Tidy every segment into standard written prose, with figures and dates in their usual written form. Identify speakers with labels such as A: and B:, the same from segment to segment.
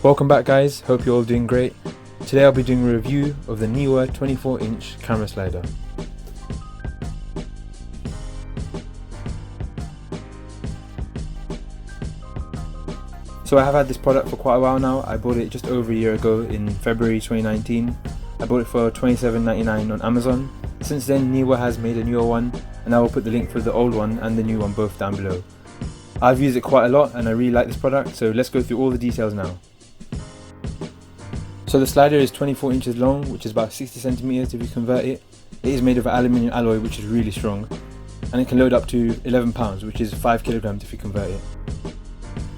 A: Welcome back guys, hope you're all doing great. Today I'll be doing a review of the Neewer 24-inch camera slider. So I have had this product for quite a while now. I bought it just over a year ago in February 2019. I bought it for $27.99 on Amazon. Since then Neewer has made a newer one, and I will put the link for the old one and the new one both down below. I've used it quite a lot and I really like this product, so let's go through all the details now. So the slider is 24 inches long, which is about 60 centimeters if you convert it. It is made of aluminium alloy, which is really strong, and it can load up to 11 pounds, which is 5 kilograms if you convert it.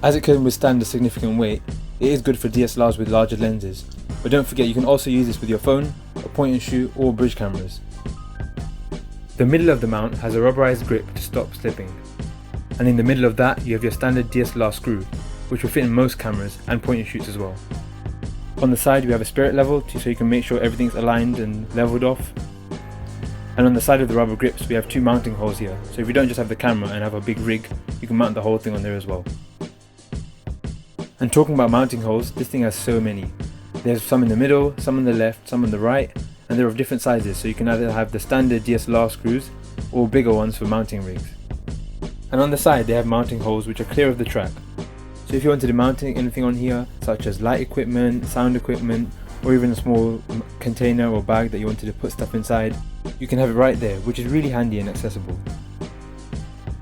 A: As it can withstand a significant weight, it is good for DSLRs with larger lenses, but don't forget you can also use this with your phone, or point and shoot, or bridge cameras. The middle of the mount has a rubberized grip to stop slipping, and in the middle of that you have your standard DSLR screw, which will fit in most cameras and point and shoots as well. On the side we have a spirit level so you can make sure everything's aligned and leveled off. And on the side of the rubber grips we have two mounting holes here, so if you don't just have the camera and have a big rig, you can mount the whole thing on there as well. And talking about mounting holes, this thing has so many. There's some in the middle, some on the left, some on the right, and they're of different sizes, so you can either have the standard DSLR screws or bigger ones for mounting rigs. And on the side they have mounting holes which are clear of the track. So if you wanted to mount anything on here, such as light equipment, sound equipment, or even a small container or bag that you wanted to put stuff inside, you can have it right there, which is really handy and accessible.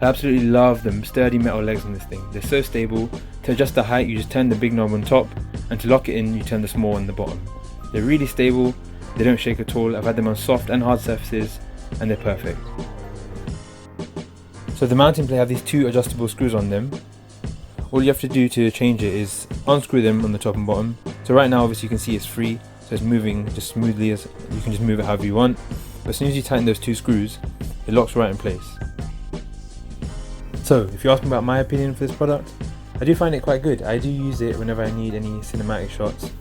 A: I absolutely love the sturdy metal legs on this thing. They're so stable. To adjust the height you just turn the big knob on top, and to lock it in you turn the small on the bottom. They're really stable, they don't shake at all. I've had them on soft and hard surfaces and they're perfect. So the mounting plate have these two adjustable screws on them. All you have to do to change it is unscrew them on the top and bottom. So right now obviously you can see it's free, so it's moving just smoothly, as you can just move it however you want. But as soon as you tighten those two screws, it locks right in place. So if you ask me about my opinion for this product, I do find it quite good. I do use it whenever I need any cinematic shots,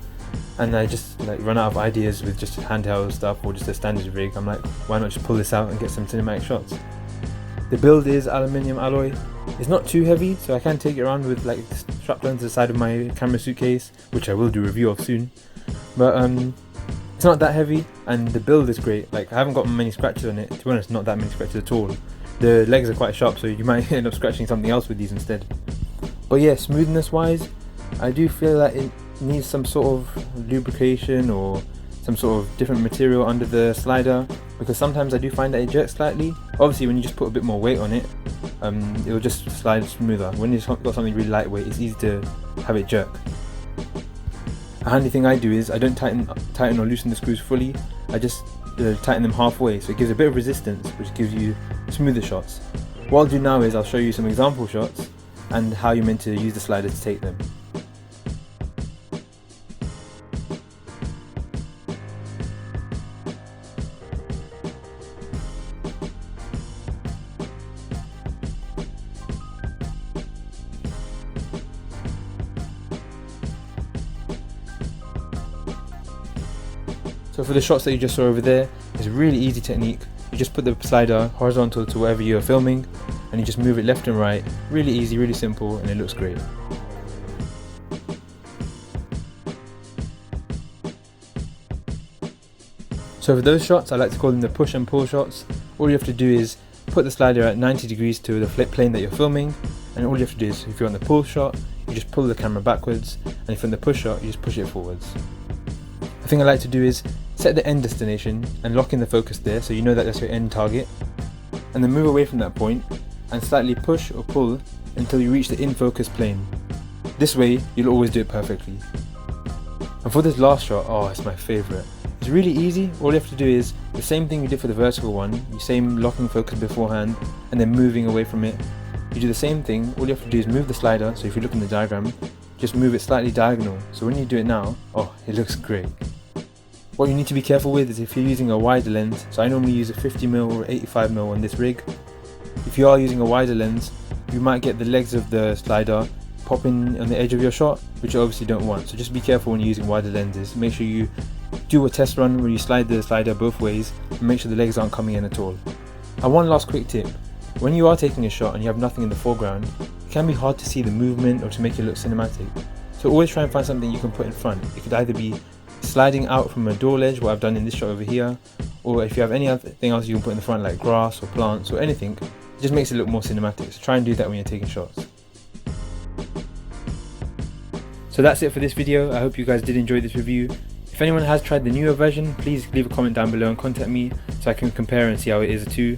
A: and I just run out of ideas with just handheld stuff or just a standard rig. I'm like, why not just pull this out and get some cinematic shots? The build is aluminium alloy. It's not too heavy, so I can take it around with strapped onto the side of my camera suitcase, which I will do a review of soon. But it's not that heavy, and the build is great. I haven't got many scratches on it. To be honest, not that many scratches at all. The legs are quite sharp, so you might end up scratching something else with these instead. But yeah, smoothness wise, I do feel that it needs some sort of lubrication or some sort of different material under the slider, because sometimes I do find that it jerks slightly. Obviously when you just put a bit more weight on it, it will just slide smoother. When you've got something really lightweight, it's easy to have it jerk. A handy thing I do is I don't tighten or loosen the screws fully, I just tighten them halfway, so it gives a bit of resistance, which gives you smoother shots. What I'll do now is I'll show you some example shots and how you're meant to use the slider to take them. So for the shots that you just saw over there, it's a really easy technique. You just put the slider horizontal to wherever you're filming and you just move it left and right. Really easy, really simple, and it looks great. So for those shots, I like to call them the push and pull shots. All you have to do is put the slider at 90 degrees to the flip plane that you're filming, and all you have to do is, if you're on the pull shot, you just pull the camera backwards, and if you're on the push shot, you just push it forwards. The thing I like to do is set the end destination and lock in the focus there, so you know that that's your end target, and then move away from that point and slightly push or pull until you reach the in focus plane. This way you'll always do it perfectly. And for this last shot, oh, it's my favourite. It's really easy. All you have to do is the same thing you did for the vertical one, you same locking focus beforehand and then moving away from it. You do the same thing. All you have to do is move the slider, so if you look in the diagram, just move it slightly diagonal, so when you do it now, oh, it looks great. What you need to be careful with is if you're using a wider lens, so I normally use a 50mm or 85mm on this rig. If you are using a wider lens, you might get the legs of the slider popping on the edge of your shot, which you obviously don't want, so just be careful when you're using wider lenses. Make sure you do a test run where you slide the slider both ways and make sure the legs aren't coming in at all. And one last quick tip, when you are taking a shot and you have nothing in the foreground, it can be hard to see the movement or to make it look cinematic. So So always try and find something you can put in front. It could either be sliding out from a door ledge, what I've done in this shot over here, or if you have any other thing else you can put in the front, like grass or plants or anything, it just makes it look more cinematic. So try and do that when you're taking shots. So that's it for this video. I hope you guys did enjoy this review. If anyone has tried the newer version, please leave a comment down below and contact me so I can compare and see how it is too.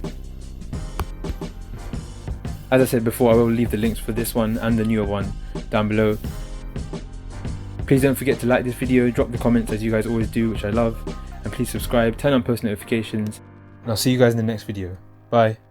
A: As I said before, I will leave the links for this one and the newer one down below. Please don't forget to like this video, drop the comments as you guys always do, which I love, and please subscribe, turn on post notifications, and I'll see you guys in the next video. Bye.